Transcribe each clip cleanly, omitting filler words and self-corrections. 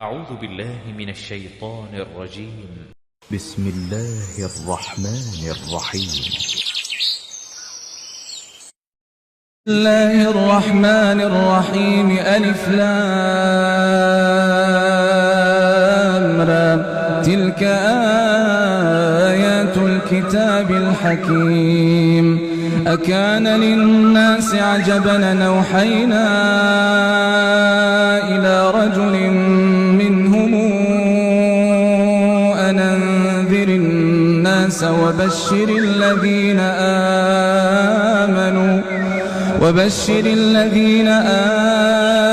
أعوذ بالله من الشيطان الرجيم. بسم الله الرحمن الرحيم. بسم الله الرحمن الرحيم. ألف لام را. تلك آيات الكتاب الحكيم. أكان للناس عجبا أن أوحينا إلى رجل منهم أن أنذر الناس وبشر الذين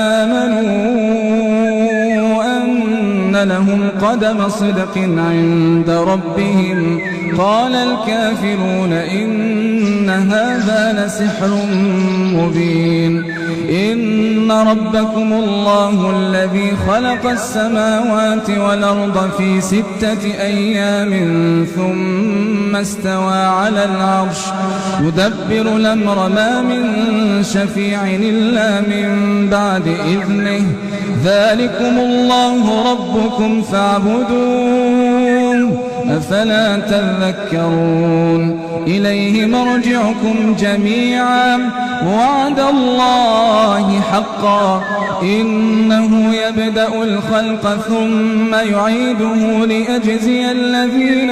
آمنوا أن لهم قدم صدق عند ربهم. قال الكافرون إن هذا لسحر مبين. إن ربكم الله الذي خلق السماوات والأرض في 6 أيام ثم استوى على العرش يدبر الأمر ما من شفيع إلا من بعد إذنه. ذلكم الله ربكم فاعبدوه أفلا تذكرون. إليه مرجعكم جميعا وعد الله حقا إنه يبدأ الخلق ثم يعيده ليجزي الذين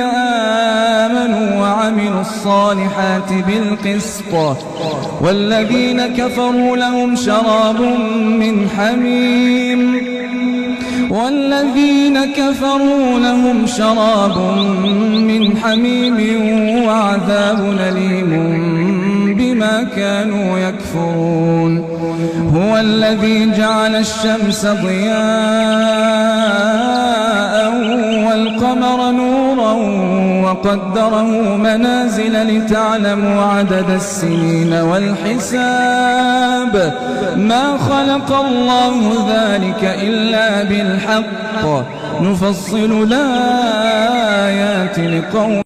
آمنوا وعملوا الصالحات بالقسط والذين كفروا لهم شراب من حميم وعذاب أليم بما كانوا يكفرون. هو الذي جعل الشمس ضياء والقمر نورا وقدره منازل لتعلموا عدد السنين والحساب. ما خلق الله ذلك إلا بالحق نفصل الآيات لقوم